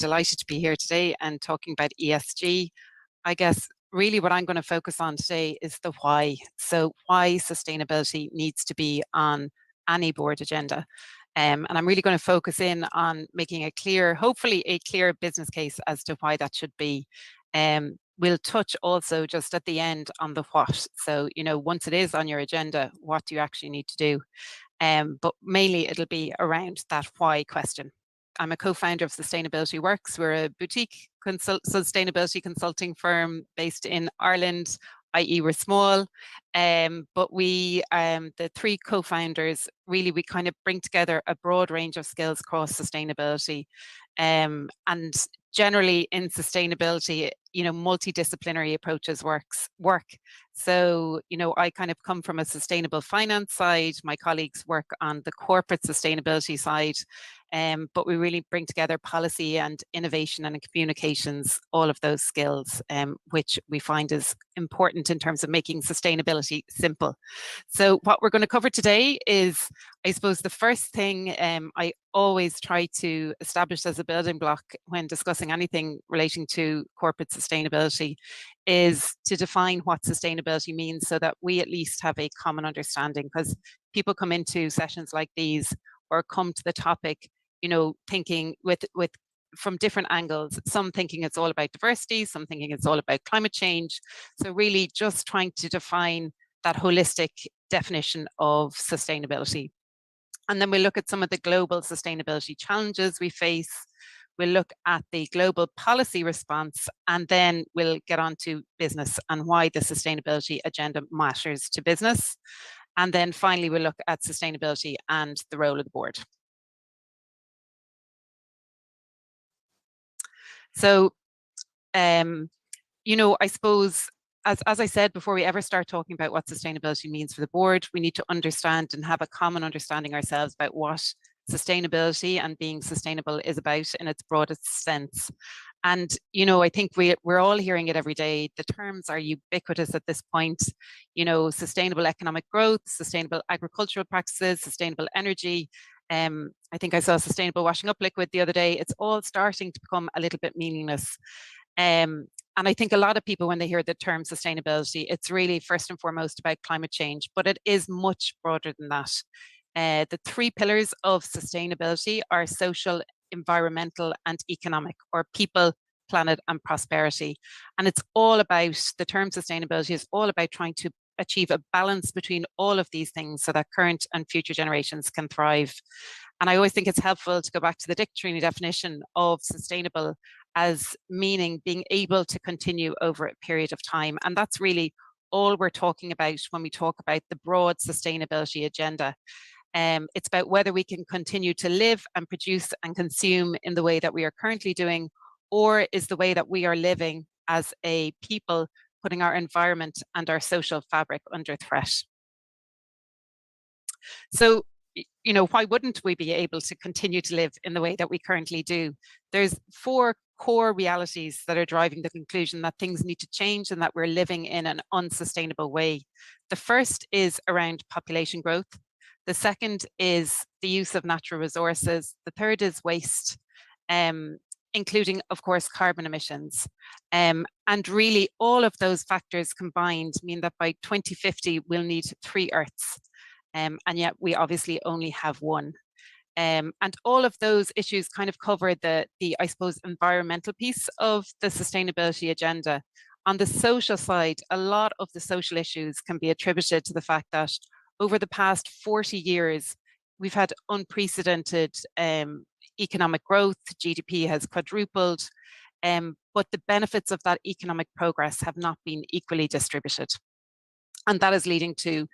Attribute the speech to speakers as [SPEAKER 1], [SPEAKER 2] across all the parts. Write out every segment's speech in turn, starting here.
[SPEAKER 1] delighted to be here today and talking about ESG. I guess really what I'm going to focus on today is the why. So why sustainability needs to be on any board agenda. And I'm really going to focus in on making a clear, hopefully a clear business case as to why that should be. We'll touch also just at the end on the what. So, once it is on your agenda, what do you actually need to do? But mainly it'll be around that why question. I'm a co-founder of Sustainability Works. We're a boutique sustainability consulting firm based in Ireland, i.e. we're small, but we, the three co-founders, really we kind of bring together a broad range of skills across sustainability. And generally in sustainability, multidisciplinary approaches work. So, I kind of come from a sustainable finance side. My colleagues work on the corporate sustainability side. But we really bring together policy and innovation and communications, all of those skills, which we find is important in terms of making sustainability simple. So what we're going to cover today is, I suppose, the first thing I always try to establish as a building block when discussing anything relating to corporate sustainability is to define what sustainability means so that we at least have a common understanding, because people come into sessions like these or come to the topic thinking from different angles, some thinking it's all about diversity, some thinking it's all about climate change. So really just trying to define that holistic definition of sustainability. And then we'll look at some of the global sustainability challenges we face. We'll look at the global policy response, and then we'll get on to business and why the sustainability agenda matters to business. And then finally, we'll look at sustainability and the role of the board. So, I suppose, as I said, before we ever start talking about what sustainability means for the board, we need to understand and have a common understanding ourselves about what sustainability and being sustainable is about in its broadest sense. And, I think we're all hearing it every day. The terms are ubiquitous at this point, sustainable economic growth, sustainable agricultural practices, sustainable energy. I think I saw sustainable washing up liquid the other day. It's all starting to become a little bit meaningless. And I think a lot of people, when they hear the term sustainability, it's really first and foremost about climate change, but it is much broader than that. The three pillars of sustainability are social, environmental, and economic, or people, planet, and prosperity. And it's all about, the term sustainability is all about trying to achieve a balance between all of these things so that current and future generations can thrive. And I always think it's helpful to go back to the dictionary definition of sustainable as meaning being able to continue over a period of time. And that's really all we're talking about when we talk about the broad sustainability agenda. It's about whether we can continue to live and produce and consume in the way that we are currently doing, or is the way that we are living as a people putting our environment and our social fabric under threat. So, why wouldn't we be able to continue to live in the way that we currently do? There's four core realities that are driving the conclusion that things need to change and that we're living in an unsustainable way. The first is around population growth. The second is the use of natural resources. The third is waste, including, of course, carbon emissions. And really, all of those factors combined mean that by 2050, we'll need 3 Earths. And yet we obviously only have one. And all of those issues kind of cover the, I suppose, environmental piece of the sustainability agenda. On the social side, a lot of the social issues can be attributed to the fact that over the past 40 years, we've had unprecedented economic growth. GDP has quadrupled, but the benefits of that economic progress have not been equally distributed. And that is leading to,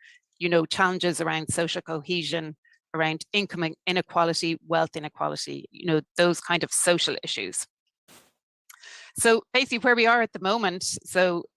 [SPEAKER 1] challenges around social cohesion, around income inequality, wealth inequality, those kind of social issues. So basically where we are at the moment,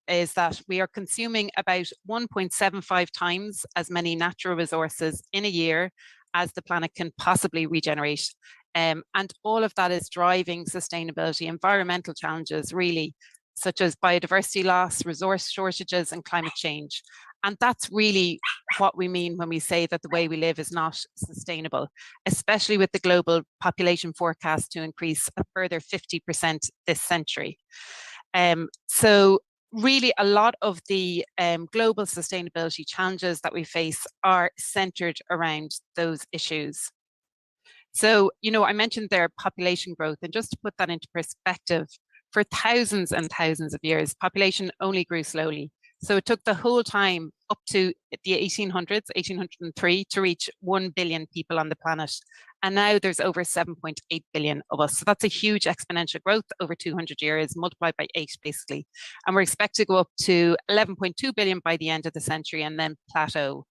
[SPEAKER 1] is that we are consuming about 1.75 times as many natural resources in a year as the planet can possibly regenerate. And all of that is driving sustainability, environmental challenges really, such as biodiversity loss, resource shortages, and climate change. And that's really what we mean when we say that the way we live is not sustainable, especially with the global population forecast to increase a further 50% this century. So really a lot of the global sustainability challenges that we face are centered around those issues. So, I mentioned their population growth, and just to put that into perspective, for thousands and thousands of years, population only grew slowly. So it took the whole time up to the 1800s, 1803, to reach 1 billion people on the planet. And now there's over 7.8 billion of us. So that's a huge exponential growth over 200 years, multiplied by 8, basically. And we're expected to go up to 11.2 billion by the end of the century and then plateau.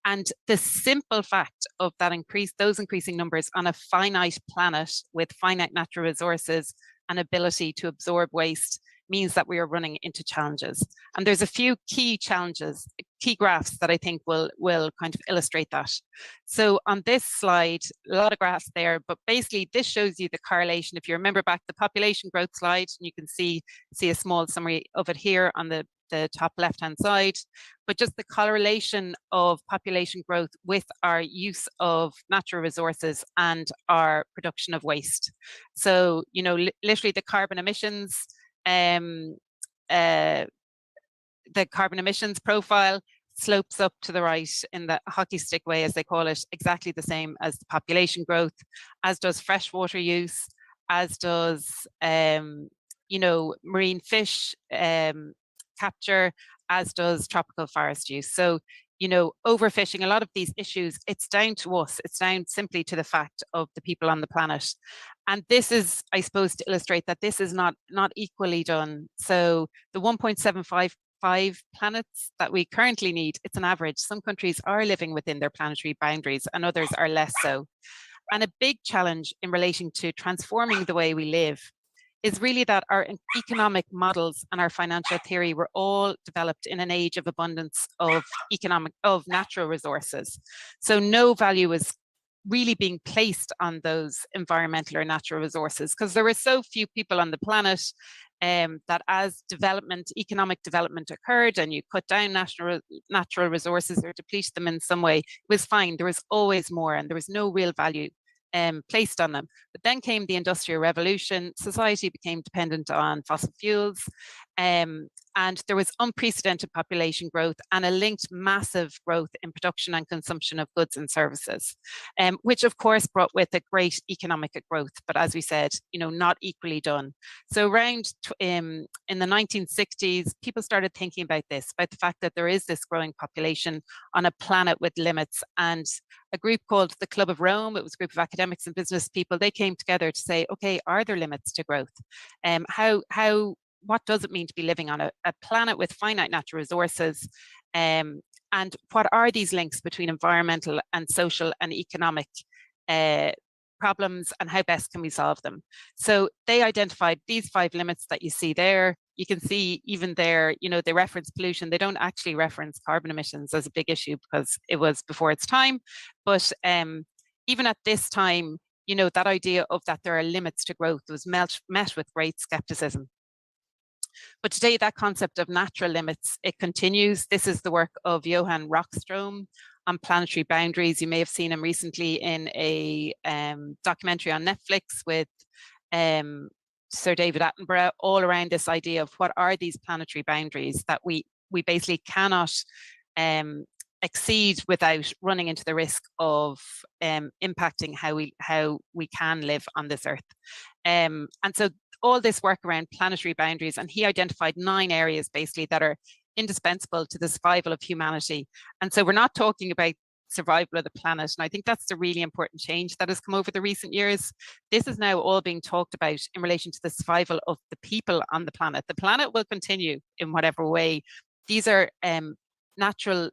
[SPEAKER 1] And the simple fact of those increasing numbers on a finite planet with finite natural resources and ability to absorb waste means that we are running into challenges. And there's a few key challenges, key graphs that I think will kind of illustrate that. So on this slide, a lot of graphs there, but basically this shows you the correlation. If you remember back the population growth slide, and you can see a small summary of it here on the top left-hand side, but just the correlation of population growth with our use of natural resources and our production of waste. So, literally the carbon emissions, the carbon emissions profile slopes up to the right in the hockey stick way, as they call it, exactly the same as the population growth, as does freshwater use, as does, marine fish capture, as does tropical forest use. So, overfishing, a lot of these issues, it's down to us. It's down simply to the fact of the people on the planet. And this is, I suppose, to illustrate that this is not equally done. So the 1.755 planets that we currently need, it's an average. Some countries are living within their planetary boundaries and others are less so. And a big challenge in relation to transforming the way we live is really that our economic models and our financial theory were all developed in an age of abundance of natural resources. So no value is really being placed on those environmental or natural resources because there were so few people on the planet that as economic development occurred and you cut down natural resources or deplete them in some way, it was fine. There was always more and there was no real value placed on them. But then came the Industrial Revolution, society became dependent on fossil fuels, and there was unprecedented population growth and a linked massive growth in production and consumption of goods and services, which of course brought with it great economic growth, but as we said, not equally done. So around in the 1960s, people started thinking about the fact that there is this growing population on a planet with limits, and a group called the Club of Rome, it was a group of academics and business people, they came together to say, okay, are there limits to growth? What does it mean to be living on a planet with finite natural resources? And what are these links between environmental and social and economic problems, and how best can we solve them? So they identified these 5 limits that you see there. You can see even there, they reference pollution. They don't actually reference carbon emissions as a big issue because it was before its time. But even at this time, that idea of that there are limits to growth was met with great skepticism. But today, that concept of natural limits, it continues. This is the work of Johan Rockström on planetary boundaries. You may have seen him recently in a documentary on Netflix with Sir David Attenborough, all around this idea of what are these planetary boundaries that we basically cannot exceed without running into the risk of impacting how we can live on this earth. And so all this work around planetary boundaries, and he identified 9 areas basically that are indispensable to the survival of humanity. And so we're not talking about survival of the planet. And I think that's the really important change that has come over the recent years. This is now all being talked about in relation to the survival of the people on the planet. The planet will continue in whatever way. These are natural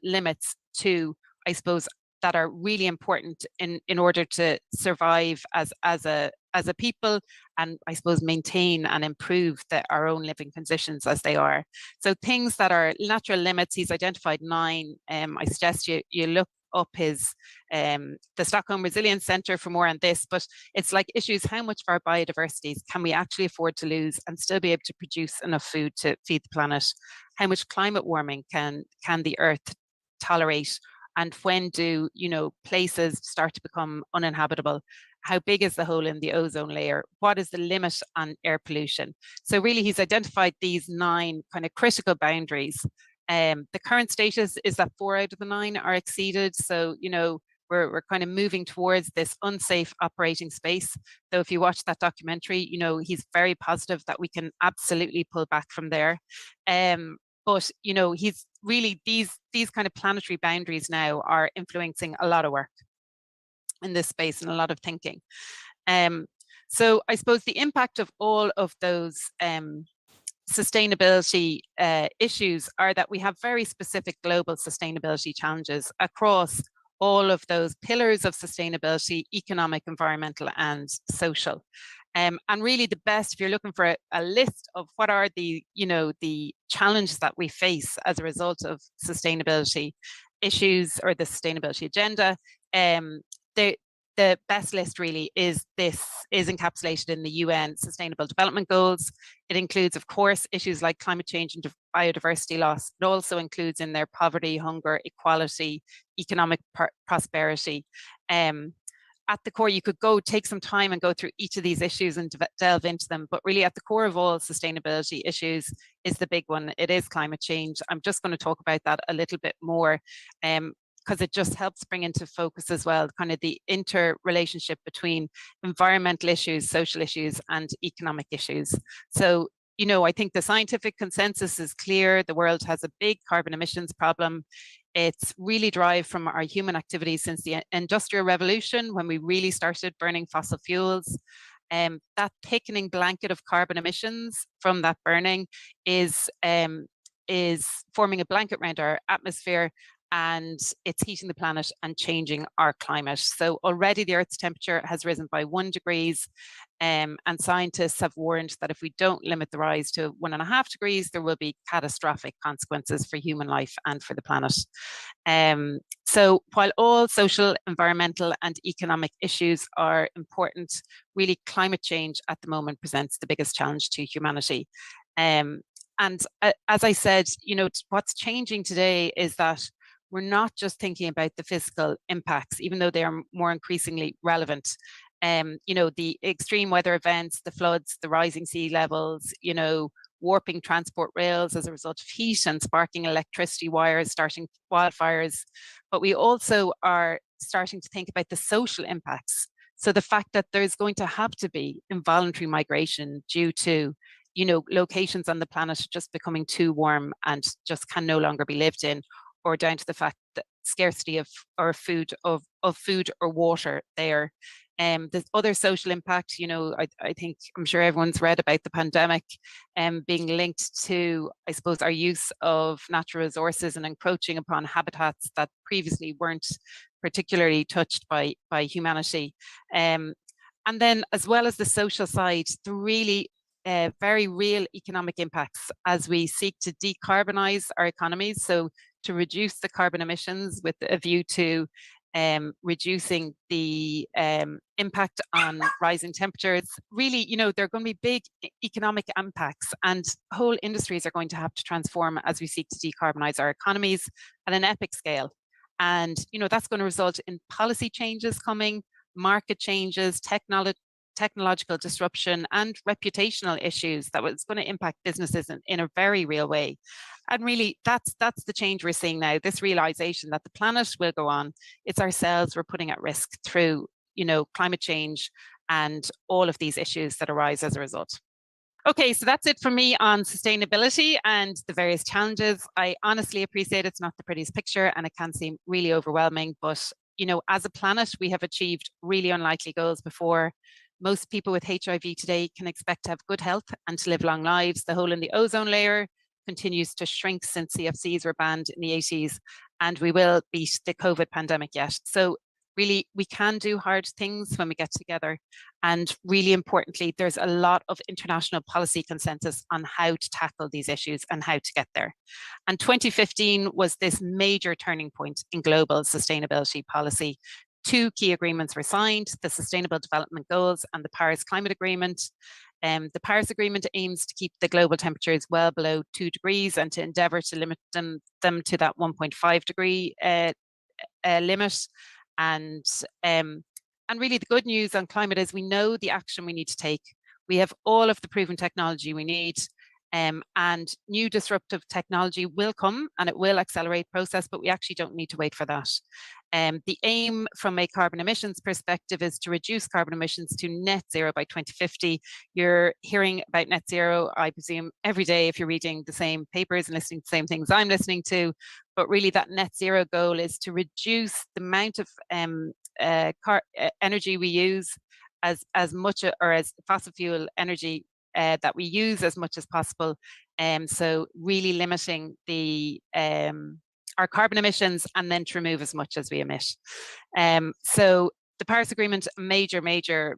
[SPEAKER 1] limits to, I suppose, that are really important in order to survive as a people, and I suppose maintain and improve our own living conditions as they are. So things that are natural limits, he's identified 9. I suggest you look up his the Stockholm Resilience Centre for more on this, but it's like issues: how much of our biodiversity can we actually afford to lose and still be able to produce enough food to feed the planet? How much climate warming can the Earth tolerate? And when do, places start to become uninhabitable? How big is the hole in the ozone layer? What is the limit on air pollution? So really, he's identified these 9 kind of critical boundaries. The current status is that 4 out of the 9 are exceeded. So, we're kind of moving towards this unsafe operating space. Though if you watch that documentary, he's very positive that we can absolutely pull back from there. But he's really, these kind of planetary boundaries now are influencing a lot of work in this space and a lot of thinking. So I suppose the impact of all of those sustainability issues are that we have very specific global sustainability challenges across all of those pillars of sustainability: economic, environmental, and social. And really the best, if you're looking for a list of what are the, the challenges that we face as a result of sustainability issues or the sustainability agenda, the best list really is encapsulated in the UN Sustainable Development Goals. It includes, of course, issues like climate change and biodiversity loss. It also includes in there poverty, hunger, equality, economic prosperity. At the core, you could take some time and go through each of these issues and delve into them. But really at the core of all sustainability issues is the big one. It is climate change. I'm just going to talk about that a little bit more because it just helps bring into focus as well kind of the interrelationship between environmental issues, social issues, and economic issues. So, I think the scientific consensus is clear. The world has a big carbon emissions problem. It's really derived from our human activities since the Industrial Revolution, when we really started burning fossil fuels. That thickening blanket of carbon emissions from that burning is forming a blanket around our atmosphere, and it's heating the planet and changing our climate. So already the Earth's temperature has risen by 1 degree, and scientists have warned that if we don't limit the rise to 1.5 degrees, there will be catastrophic consequences for human life and for the planet. So while all social, environmental, and economic issues are important, really climate change at the moment presents the biggest challenge to humanity. And as I said, what's changing today is that we're not just thinking about the physical impacts, even though they are more increasingly relevant. The extreme weather events, the floods, the rising sea levels, warping transport rails as a result of heat and sparking electricity wires, starting wildfires. But we also are starting to think about the social impacts. So the fact that there's going to have to be involuntary migration due to locations on the planet just becoming too warm and just can no longer be lived in, or down to the fact that scarcity of food or water there. The other social impact, I think, I'm sure everyone's read about the pandemic being linked to, I suppose, our use of natural resources and encroaching upon habitats that previously weren't particularly touched by humanity. And then, as well as the social side, the really very real economic impacts as we seek to decarbonize our economies. So to reduce the carbon emissions with a view to reducing the impact on rising temperatures. Really, there are going to be big economic impacts, and whole industries are going to have to transform as we seek to decarbonize our economies at an epic scale. And, that's going to result in policy changes coming, market changes, technological disruption, and reputational issues that was going to impact businesses in a very real way. And really, that's the change we're seeing now, this realization that the planet will go on. It's ourselves we're putting at risk through, climate change and all of these issues that arise as a result. Okay, so that's it for me on sustainability and the various challenges. I honestly appreciate it's not the prettiest picture and it can seem really overwhelming, but as a planet, we have achieved really unlikely goals before. Most people with HIV today can expect to have good health and to live long lives. The hole in the ozone layer continues to shrink since CFCs were banned in the 80s, and we will beat the COVID pandemic yet. So really, we can do hard things when we get together. And really importantly, there's a lot of international policy consensus on how to tackle these issues and how to get there. And 2015 was this major turning point in global sustainability policy. Two key agreements were signed, the Sustainable Development Goals and the Paris Climate Agreement. The Paris Agreement aims to keep the global temperatures well below 2 degrees and to endeavour to limit them to that 1.5 degree limit. And really the good news on climate is we know the action we need to take. We have all of the proven technology we need. And new disruptive technology will come and it will accelerate process, but we actually don't need to wait for that. The aim from a carbon emissions perspective is to reduce carbon emissions to net zero by 2050. You're hearing about net zero, I presume, every day if you're reading the same papers and listening to the same things I'm listening to. But really that net zero goal is to reduce the amount of energy we use as much, or as fossil fuel energy that we use as much as possible. So really limiting the our carbon emissions and then to remove as much as we emit. So the Paris Agreement, major,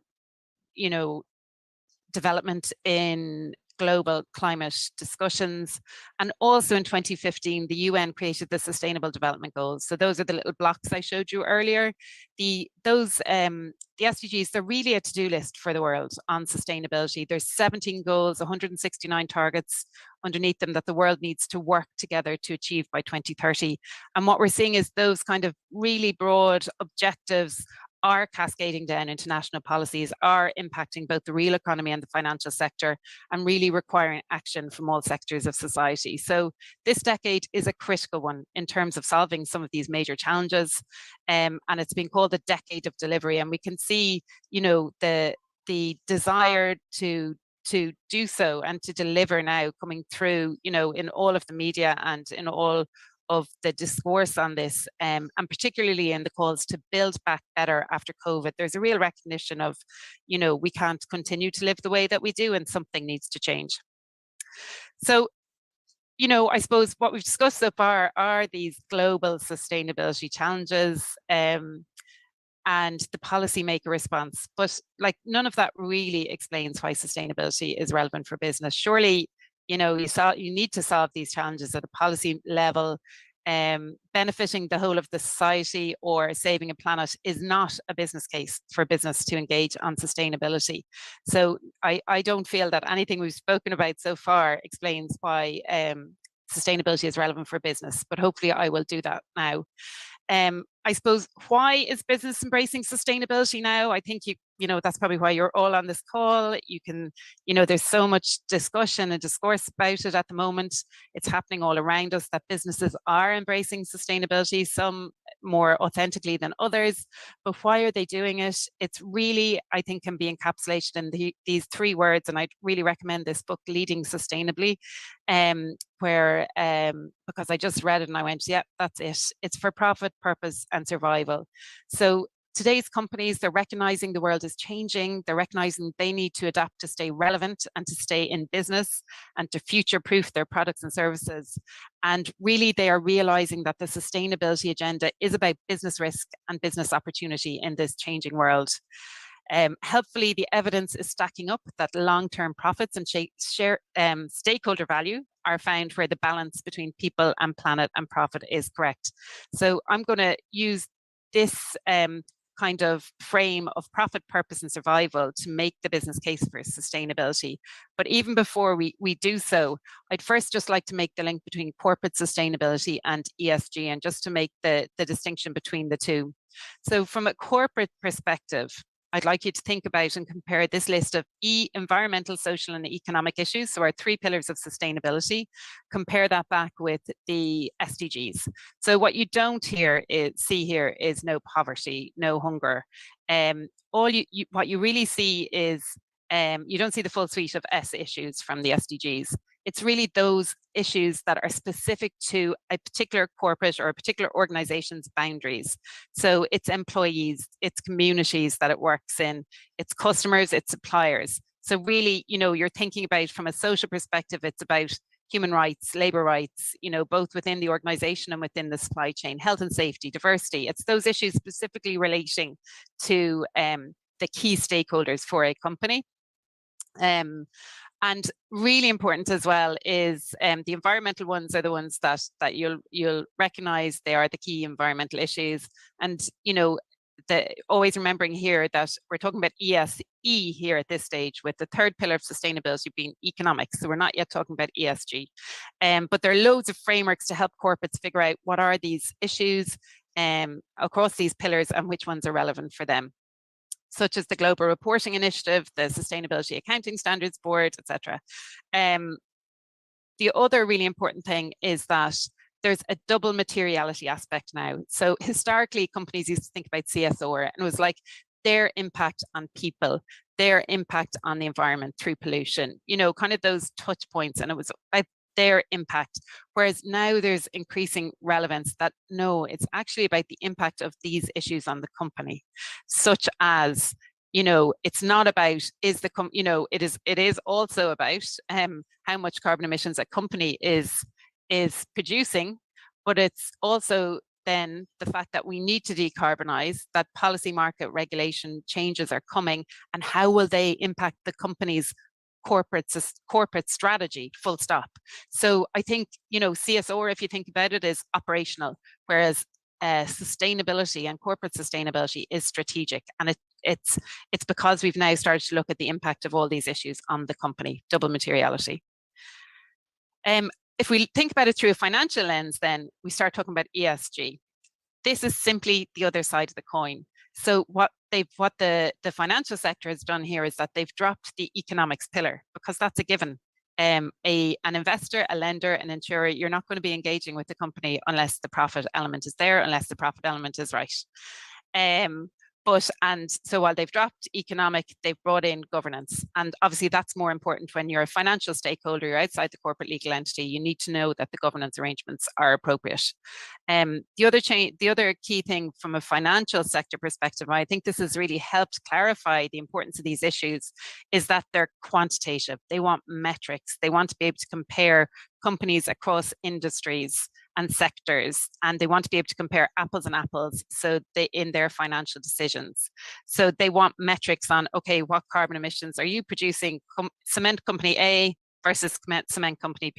[SPEAKER 1] development in global climate discussions. And also in 2015, the UN created the Sustainable Development Goals. So those are the little blocks I showed you earlier. The SDGs, they're really a to-do list for the world on sustainability. There's 17 goals, 169 targets underneath them that the world needs to work together to achieve by 2030. And what we're seeing is those kind of really broad objectives are cascading down into national policies, are impacting both the real economy and the financial sector, and really requiring action from all sectors of society. So this decade is a critical one in terms of solving some of these major challenges, and it's been called the decade of delivery. And we can see, the desire to do so and to deliver now coming through, in all of the media and in all of the discourse on this, and particularly in the calls to build back better after COVID. There's a real recognition of, we can't continue to live the way that we do and something needs to change. So, I suppose what we've discussed so far are these global sustainability challenges and the policymaker response. But none of that really explains why sustainability is relevant for business. Surely, you need to solve these challenges at a policy level. Benefiting the whole of the society or saving a planet is not a business case for business to engage on sustainability. So I don't feel that anything we've spoken about so far explains why sustainability is relevant for business, but hopefully I will do that now. I suppose, why is business embracing sustainability now? I think that's probably why you're all on this call. You can, there's so much discussion and discourse about it at the moment. It's happening all around us that businesses are embracing sustainability, some more authentically than others. But why are they doing it? It's really, I think, can be encapsulated in these three words. And I'd really recommend this book, Leading Sustainably, where, because I just read it and I went, yeah, that's it. It's for profit, purpose, and survival. So today's companies, they're recognizing the world is changing. They're recognizing they need to adapt to stay relevant and to stay in business and to future-proof their products and services. And really, they are realizing that the sustainability agenda is about business risk and business opportunity in this changing world. Helpfully, the evidence is stacking up that long-term profits and stakeholder value are found where the balance between people and planet and profit is correct. So I'm going to use this kind of frame of profit, purpose, and survival to make the business case for sustainability. But even before we do so, I'd first just like to make the link between corporate sustainability and ESG, and just to make the distinction between the two. So from a corporate perspective, I'd like you to think about and compare this list of environmental, social, and economic issues, so our three pillars of sustainability, compare that back with the SDGs. So what you don't see here is no poverty, no hunger. What you really see is, you don't see the full suite of S issues from the SDGs. It's really those issues that are specific to a particular corporate or a particular organization's boundaries. So it's employees, it's communities that it works in, it's customers, it's suppliers. So really, you're thinking about, from a social perspective, it's about human rights, labor rights, both within the organization and within the supply chain, health and safety, diversity. It's those issues specifically relating to the key stakeholders for a company. And really important as well is the environmental ones are the ones that you'll recognize. They are the key environmental issues. And always remembering here that we're talking about ESE here at this stage, with the third pillar of sustainability being economics. So we're not yet talking about ESG. But there are loads of frameworks to help corporates figure out what are these issues across these pillars and which ones are relevant for them, such as the Global Reporting Initiative, the Sustainability Accounting Standards Board, etc. The other really important thing is that there's a double materiality aspect now. So historically, companies used to think about CSR, and it was like their impact on people, their impact on the environment through pollution, kind of those touch points, and it was about their impact. Whereas now there's increasing relevance that no, it's actually about the impact of these issues on the company, such as, it's not about it is also about how much carbon emissions a company is producing, but it's also then the fact that we need to decarbonize, that policy market regulation changes are coming, and how will they impact the company's corporate strategy, full stop. So I think, CSR, if you think about it, is operational, whereas sustainability and corporate sustainability is strategic. And it's because we've now started to look at the impact of all these issues on the company, double materiality. If we think about it through a financial lens, then we start talking about ESG. This is simply the other side of the coin. So what the financial sector has done here is that they've dropped the economics pillar, because that's a given. An investor, a lender, an insurer, you're not going to be engaging with the company unless the profit element is there, unless the profit element is right. And so while they've dropped economic, they've brought in governance. And obviously that's more important when you're a financial stakeholder, you're outside the corporate legal entity, you need to know that the governance arrangements are appropriate. The other key thing from a financial sector perspective, I think this has really helped clarify the importance of these issues, is that they're quantitative. They want metrics. They want to be able to compare companies across industries and sectors, and they want to be able to compare apples and apples in their financial decisions. So they want metrics on, okay, what carbon emissions are you producing, cement company A versus cement company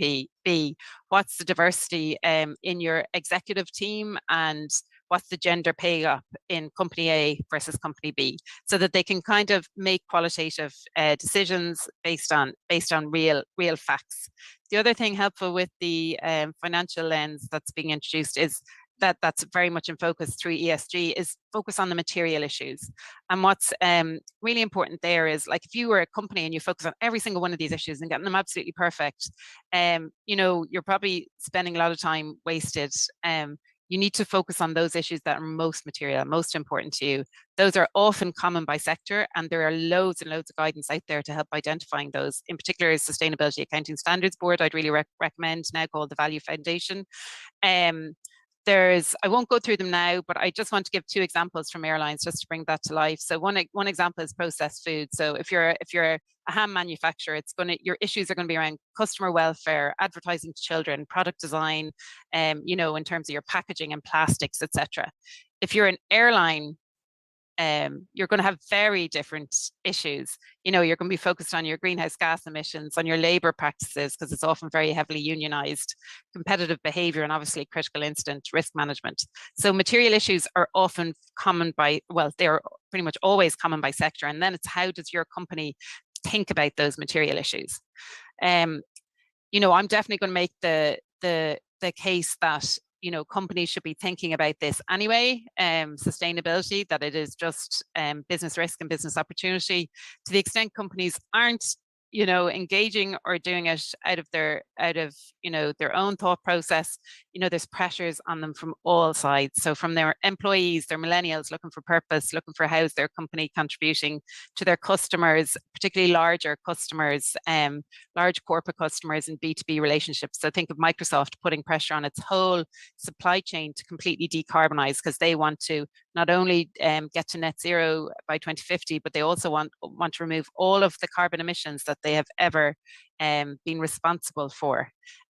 [SPEAKER 1] B? What's the diversity in your executive team, and what's the gender pay gap in company A versus company B, so that they can kind of make qualitative decisions based on real facts. The other thing helpful with the financial lens that's being introduced is that's very much in focus through ESG, is focus on the material issues. And what's really important there is, like, if you were a company and you focus on every single one of these issues and getting them absolutely perfect, you're probably spending a lot of time wasted. You need to focus on those issues that are most material, most important to you. Those are often common by sector, and there are loads and loads of guidance out there to help identifying those. In particular, Sustainability Accounting Standards Board, I'd really recommend, now called the Value Foundation. I won't go through them now, but I just want to give two examples from airlines just to bring that to life. So one example is processed food. So if you're a ham manufacturer, your issues are going to be around customer welfare, advertising to children, product design, in terms of your packaging and plastics, etc. If you're an airline, you're going to have very different issues. You're going to be focused on your greenhouse gas emissions, on your labor practices, because it's often very heavily unionized, competitive behavior, and obviously critical incident risk management. So material issues are often they're pretty much always common by sector. And then it's, how does your company think about those material issues? I'm definitely going to make the case that companies should be thinking about this anyway, sustainability, that it is just business risk and business opportunity. To the extent companies aren't, engaging or doing it out of their own thought process, there's pressures on them from all sides. So from their employees, their millennials looking for purpose, looking for how's their company contributing to their customers, particularly larger customers, large corporate customers in B2B relationships. So think of Microsoft putting pressure on its whole supply chain to completely decarbonize, because they want to not only get to net zero by 2050, but they also want to remove all of the carbon emissions that they have ever been responsible for.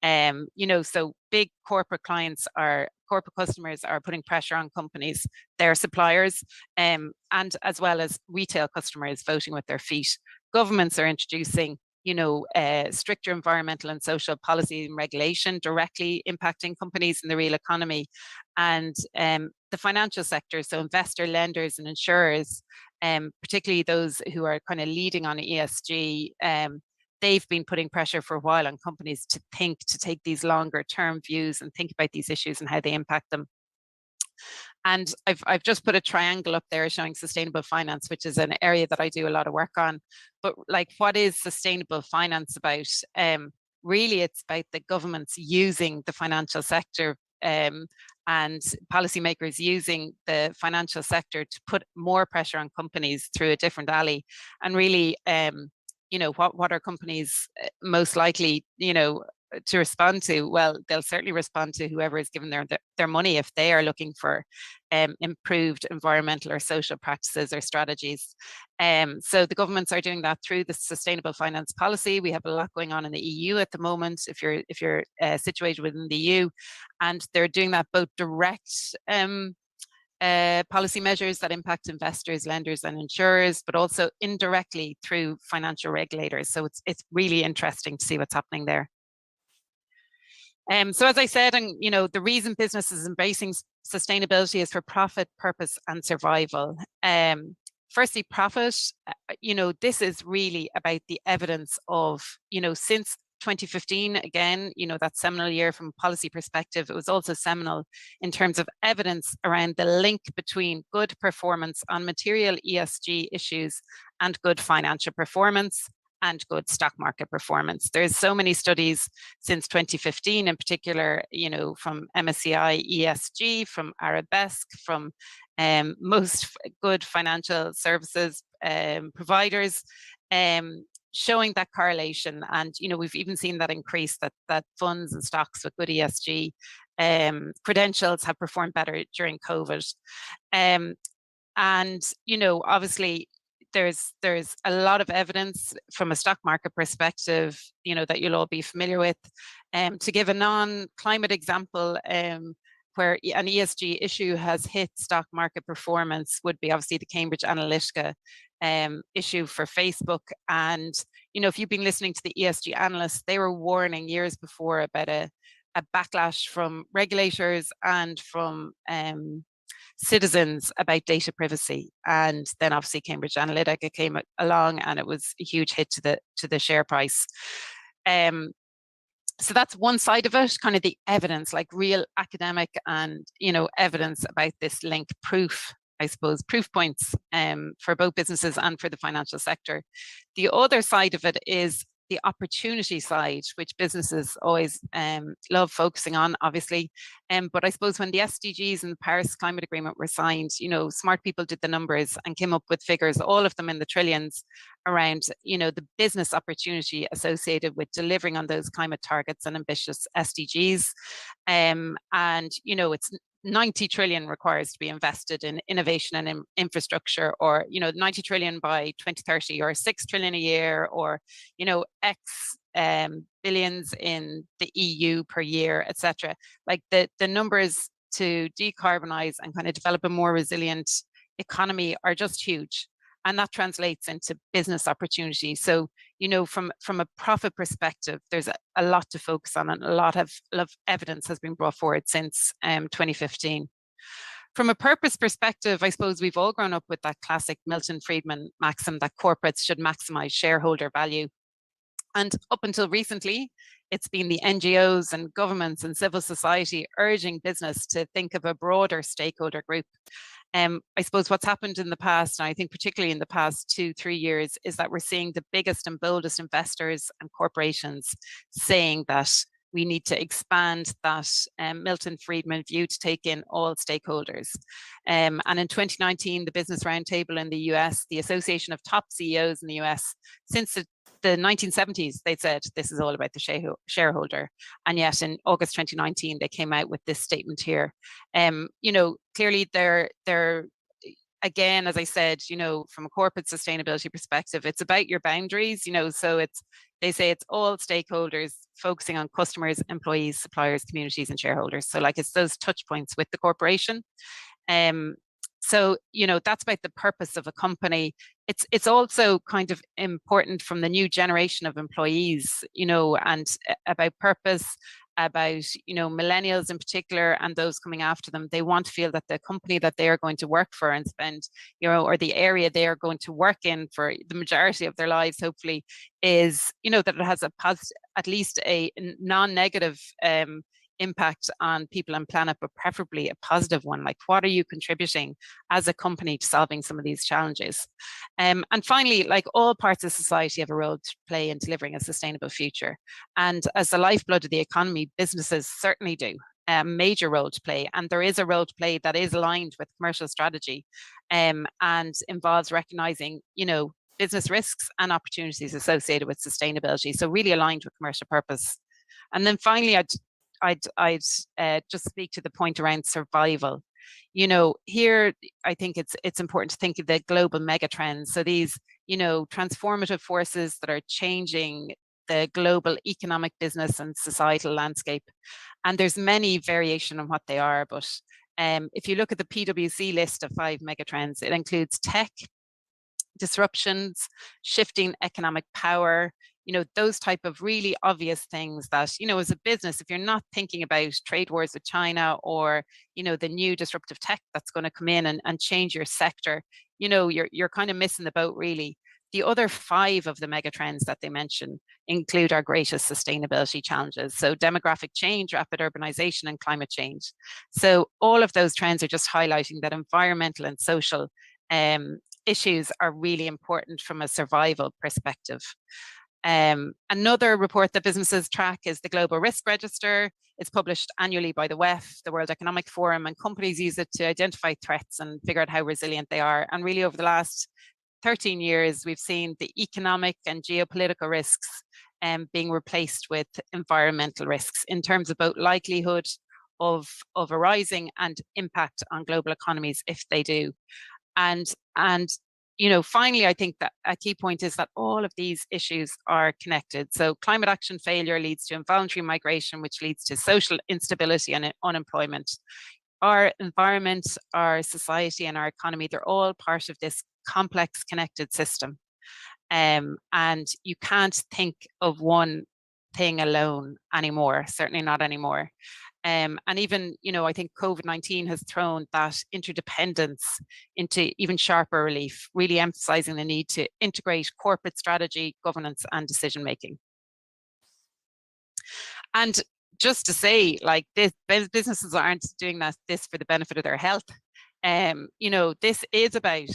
[SPEAKER 1] So big corporate customers are putting pressure on companies, their suppliers, and as well as retail customers voting with their feet. Governments are introducing stricter environmental and social policy and regulation directly impacting companies in the real economy. And the financial sector, so investor, lenders and insurers, particularly those who are kind of leading on ESG, they've been putting pressure for a while on companies to take these longer term views and think about these issues and how they impact them. And I've just put a triangle up there showing sustainable finance, which is an area that I do a lot of work on. But like, what is sustainable finance about? Really, it's about the governments using the financial sector and policymakers using the financial sector to put more pressure on companies through a different alley. And really, what are companies most likely, to respond to? Well, they'll certainly respond to whoever is giving their money if they are looking for improved environmental or social practices or strategies. So the governments are doing that through the sustainable finance policy. We have a lot going on in the EU at the moment, if you're situated within the EU, and they're doing that both direct policy measures that impact investors, lenders and insurers, but also indirectly through financial regulators. So it's really interesting to see what's happening there. So as I said, and the reason business is embracing sustainability is for profit, purpose, and survival. Firstly, profit. This is really about the evidence of, since 2015, again, that seminal year from a policy perspective, it was also seminal in terms of evidence around the link between good performance on material ESG issues and good financial performance and good stock market performance. There's so many studies since 2015, in particular, from MSCI ESG, from Arabesque, from most good financial services providers, showing that correlation. And we've even seen that increase, that funds and stocks with good ESG credentials have performed better during COVID. And obviously, there's a lot of evidence from a stock market perspective, that you'll all be familiar with. To give a non-climate example, where an ESG issue has hit stock market performance would be obviously the Cambridge Analytica issue for Facebook. And if you've been listening to the ESG analysts, they were warning years before about a backlash from regulators and from citizens about data privacy. And then obviously Cambridge Analytica came along, and it was a huge hit to the share price. So that's one side of it, kind of the evidence, like real academic and evidence about this link, proof points for both businesses and for the financial sector. The other side of it is the opportunity side, which businesses always love focusing on, obviously. But I suppose when the SDGs and the Paris Climate Agreement were signed, smart people did the numbers and came up with figures, all of them in the trillions, around the business opportunity associated with delivering on those climate targets and ambitious SDGs. And it's 90 trillion requires to be invested in innovation and in infrastructure, or 90 trillion by 2030, or 6 trillion a year, or X billions in the EU per year, etc. Like the numbers to decarbonize and kind of develop a more resilient economy are just huge, and that translates into business opportunities. So from a profit perspective, there's a lot to focus on, and a lot of evidence has been brought forward since 2015. From a purpose perspective, I suppose we've all grown up with that classic Milton Friedman maxim that corporates should maximize shareholder value. And up until recently, it's been the NGOs and governments and civil society urging business to think of a broader stakeholder group. I suppose what's happened in the past, and I think particularly in the past 2-3 years, is that we're seeing the biggest and boldest investors and corporations saying that we need to expand that Milton Friedman view to take in all stakeholders. And in 2019, the Business Roundtable in the US, the Association of Top CEOs in the US, since the 1970s, they said this is all about the shareholder. And yet in August 2019, they came out with this statement here. Clearly they're again, as I said, from a corporate sustainability perspective, it's about your boundaries, so they say it's all stakeholders focusing on customers, employees, suppliers, communities, and shareholders. So like it's those touch points with the corporation. Um, so, that's about the purpose of a company. It's also kind of important from the new generation of employees, and about purpose, about, millennials in particular, and those coming after them. They want to feel that the company that they are going to work for and spend, or the area they are going to work in for the majority of their lives, hopefully, is, that it has at least a non-negative impact on people and planet, but preferably a positive one. Like, what are you contributing as a company to solving some of these challenges? And finally, like all parts of society have a role to play in delivering a sustainable future. And as the lifeblood of the economy, businesses certainly do a major role to play. And there is a role to play that is aligned with commercial strategy, and involves recognizing, business risks and opportunities associated with sustainability. So really aligned with commercial purpose. And then finally, I'd just speak to the point around survival. Here I think it's important to think of the global megatrends. So these, transformative forces that are changing the global economic, business, and societal landscape. And there's many variation on what they are, but if you look at the PwC list of 5 megatrends, it includes tech, disruptions, shifting economic power, those type of really obvious things that, as a business, if you're not thinking about trade wars with China or, the new disruptive tech that's going to come in and change your sector, you're kind of missing the boat, really. The other 5 of the megatrends that they mention include our greatest sustainability challenges. So demographic change, rapid urbanization, and climate change. So all of those trends are just highlighting that environmental and social issues are really important from a survival perspective. Another report that businesses track is the Global Risk Register. It's published annually by the WEF, the World Economic Forum, and companies use it to identify threats and figure out how resilient they are. And really, over the last 13 years, we've seen the economic and geopolitical risks being replaced with environmental risks in terms of both likelihood of arising and impact on global economies if they do. And finally, I think that a key point is that all of these issues are connected. So climate action failure leads to involuntary migration, which leads to social instability and unemployment. Our environment, our society, and our economy, they're all part of this complex connected system. And you can't think of one thing alone anymore, certainly not anymore. And even, I think COVID-19 has thrown that interdependence into even sharper relief, really emphasizing the need to integrate corporate strategy, governance, and decision making. And just to say, like, businesses aren't doing this for the benefit of their health. This is about,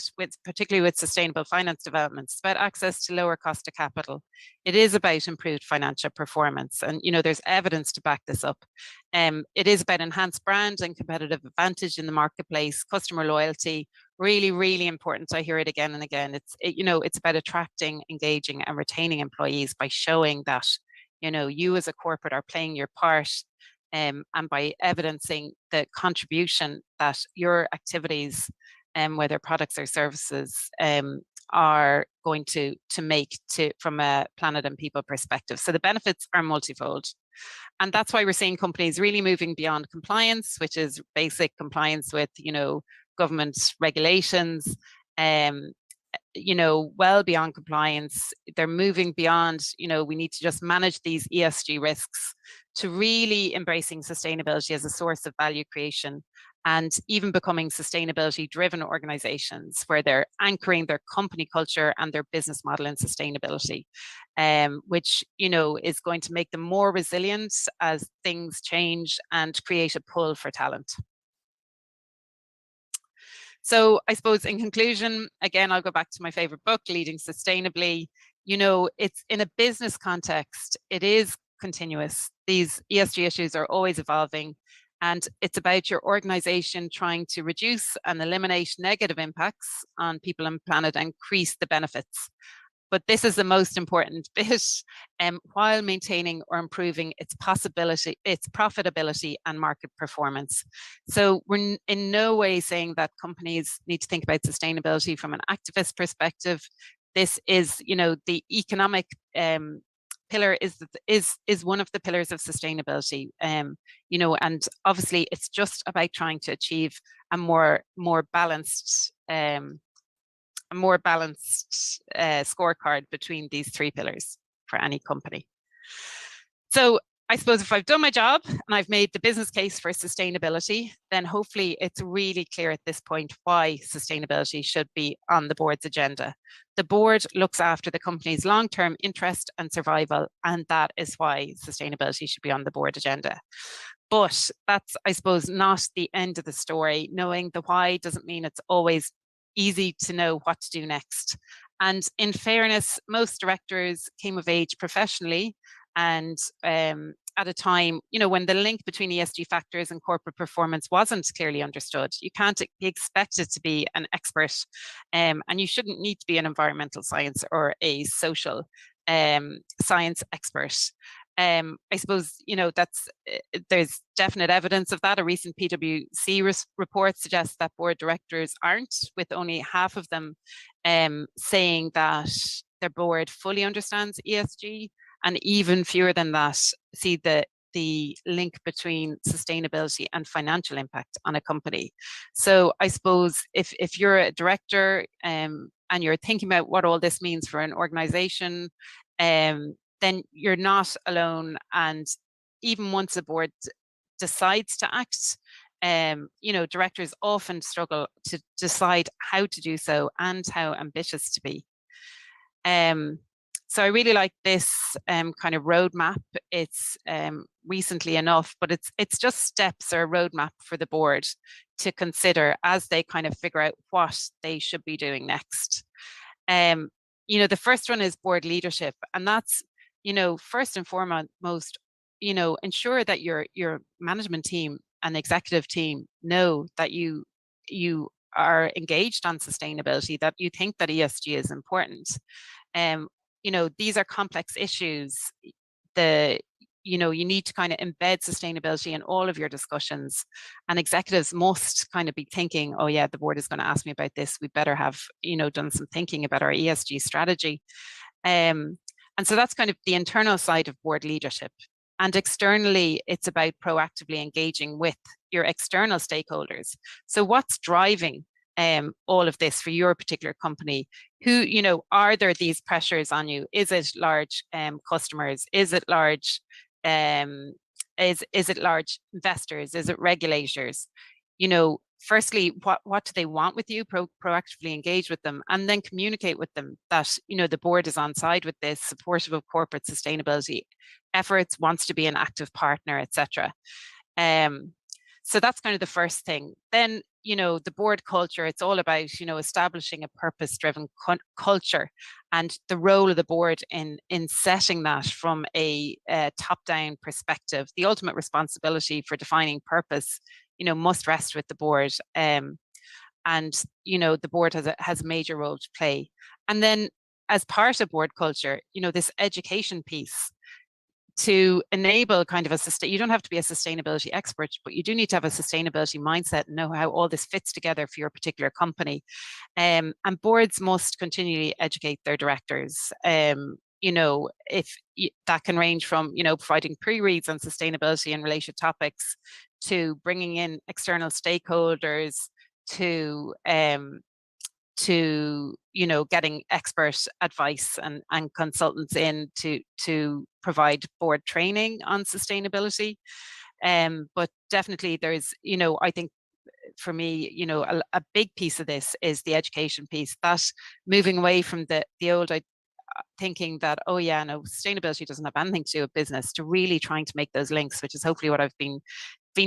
[SPEAKER 1] particularly with sustainable finance developments, about access to lower cost of capital. It is about improved financial performance. And, there's evidence to back this up. It is about enhanced brand and competitive advantage in the marketplace, customer loyalty, really, really important. I hear it again and again. It's about attracting, engaging, and retaining employees by showing that, you as a corporate are playing your part, and by evidencing the contribution that your activities, whether products or services, are going to make from a planet and people perspective. So the benefits are multifold. And that's why we're seeing companies really moving beyond compliance, which is basic compliance with, government regulations, well beyond compliance. They're moving beyond, we need to just manage these ESG risks, to really embracing sustainability as a source of value creation, and even becoming sustainability driven organizations where they're anchoring their company culture and their business model in sustainability, which, is going to make them more resilient as things change and create a pull for talent. So I suppose in conclusion, again, I'll go back to my favorite book, Leading Sustainably. It's in a business context, it is continuous. These ESG issues are always evolving, and it's about your organization trying to reduce and eliminate negative impacts on people and planet and increase the benefits. but this is the most important bit, while maintaining or improving its profitability and market performance. So we're in no way saying that companies need to think about sustainability from an activist perspective. This is, the economic pillar is one of the pillars of sustainability. And obviously it's just about trying to achieve a more balanced scorecard between these three pillars for any company. So I suppose if I've done my job and I've made the business case for sustainability, then hopefully it's really clear at this point why sustainability should be on the board's agenda. The board looks after the company's long-term interest and survival, and that is why sustainability should be on the board agenda. But that's, I suppose, not the end of the story. Knowing the why doesn't mean it's always easy to know what to do next. And in fairness, most directors came of age professionally and at a time, when the link between ESG factors and corporate performance wasn't clearly understood. You can't be expected to be an expert, and you shouldn't need to be an environmental science or a social science expert. I suppose, there's definite evidence of that. A recent PwC report suggests that board directors aren't, with only half of them saying that their board fully understands ESG, and even fewer than that see the link between sustainability and financial impact on a company. So I suppose if you're a director and you're thinking about what all this means for an organization, then you're not alone. And even once a board decides to act, directors often struggle to decide how to do so and how ambitious to be. So I really like this kind of roadmap. It's recently enough, but it's just steps or a roadmap for the board to consider as they kind of figure out what they should be doing next. The first one is board leadership, and that's, first and foremost, ensure that your management team and executive team know that you are engaged on sustainability, that you think that ESG is important. These are complex issues. You need to kind of embed sustainability in all of your discussions, and executives must kind of be thinking, oh yeah, the board is going to ask me about this. We better have, done some thinking about our ESG strategy. And so that's kind of the internal side of board leadership. And externally, it's about proactively engaging with your external stakeholders. So what's driving all of this for your particular company? Who, are there these pressures on you? Is it large customers? Is it large is it large investors? Is it regulators? Firstly, what do they want with you? Proactively engage with them, and then communicate with them that, the board is on side with this, supportive of corporate sustainability efforts, wants to be an active partner, etc. So that's kind of the first thing. Then, the board culture, it's all about, establishing a purpose-driven culture, and the role of the board in setting that from a top-down perspective. The ultimate responsibility for defining purpose, must rest with the board. And, the board has a major role to play. And then as part of board culture, this education piece, to enable kind of you don't have to be a sustainability expert, but you do need to have a sustainability mindset and know how all this fits together for your particular company. And boards must continually educate their directors. If that can range from, providing pre-reads on sustainability and related topics, to bringing in external stakeholders, to getting expert advice and consultants in to provide board training on sustainability. But definitely there's, I think for me, a big piece of this is the education piece, that moving away from the old thinking that, oh yeah, no, sustainability doesn't have anything to do with business, to really trying to make those links, which is hopefully what I've been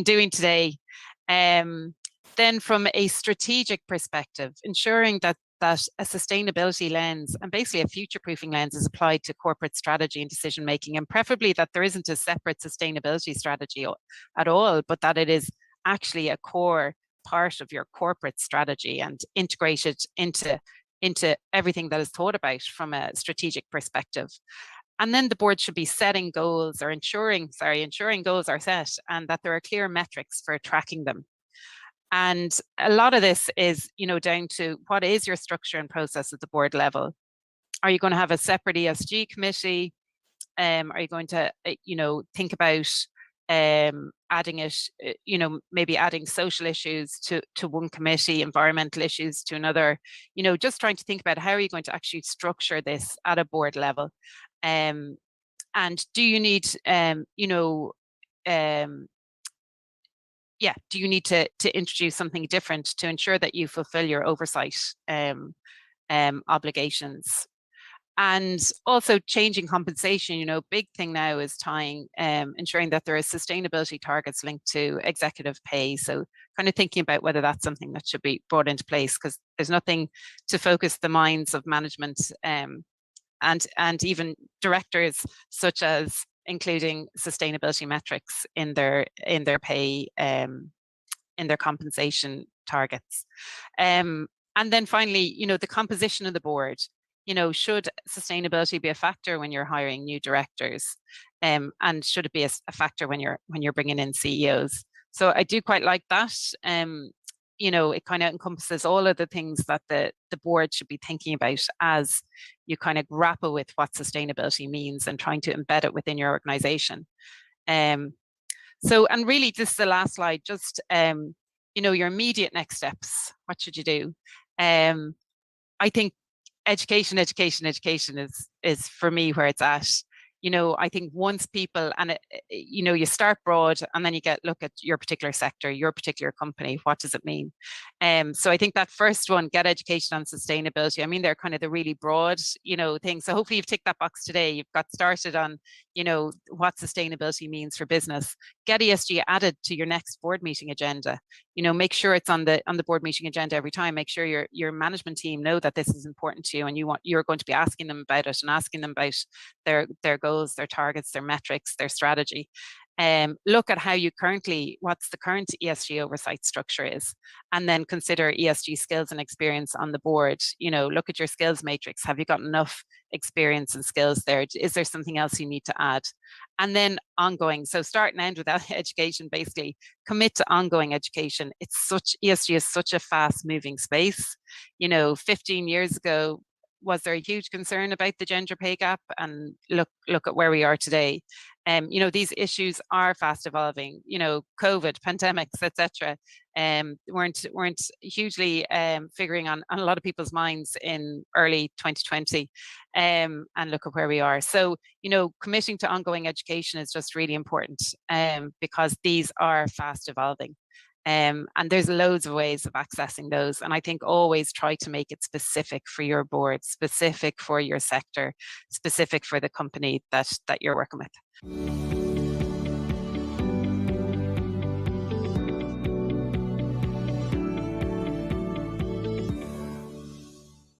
[SPEAKER 1] doing today. Then from a strategic perspective, ensuring that a sustainability lens and basically a future-proofing lens is applied to corporate strategy and decision-making, and preferably that there isn't a separate sustainability strategy at all, but that it is actually a core part of your corporate strategy and integrated into into everything that is thought about from a strategic perspective. And then the board should be setting goals, or ensuring goals are set and that there are clear metrics for tracking them. And a lot of this is, down to what is your structure and process at the board level. Are you going to have a separate ESG committee? Are you going to, think about adding it, maybe adding social issues to one committee, environmental issues to another, just trying to think about how are you going to actually structure this at a board level. And do you need, do you need to introduce something different to ensure that you fulfill your oversight obligations? And also changing compensation, big thing now is tying, ensuring that there are sustainability targets linked to executive pay. So kind of thinking about whether that's something that should be brought into place, because there's nothing to focus the minds of management and even directors, such as including sustainability metrics in their pay, in their compensation targets. And then finally, the composition of the board. Should sustainability be a factor when you're hiring new directors, and should it be a factor when you're bringing in CEOs? So I do quite like that. It kind of encompasses all of the things that the board should be thinking about as you kind of grapple with what sustainability means and trying to embed it within your organization. And really, this is the last slide. Just your immediate next steps. What should you do? I think education is for me where it's at. I think once people, and you start broad and then you look at your particular sector, your particular company, what does it mean? So I think that first one, get education on sustainability. I mean, they're kind of the really broad, things. So hopefully you've ticked that box today. You've got started on, what sustainability means for business. Get ESG added to your next board meeting agenda. Make sure it's on the board meeting agenda every time. Make sure your management team know that this is important to you, and you're going to be asking them about it and asking them about their goals, their targets, their metrics, their strategy. Look at what's the current ESG oversight structure is, and then consider ESG skills and experience on the board. Look at your skills matrix. Have you got enough experience and skills there? Is there something else you need to add? And then ongoing. So start and end with that education, basically. Commit to ongoing education. ESG is such a fast moving space. 15 years ago, was there a huge concern about the gender pay gap? And look at where we are today. These issues are fast evolving. COVID, pandemics, etc. weren't hugely figuring on a lot of people's minds in early 2020. And look at where we are. So, committing to ongoing education is just really important, because these are fast evolving. And there's loads of ways of accessing those. And I think always try to make it specific for your board, specific for your sector, specific for the company that you're working with.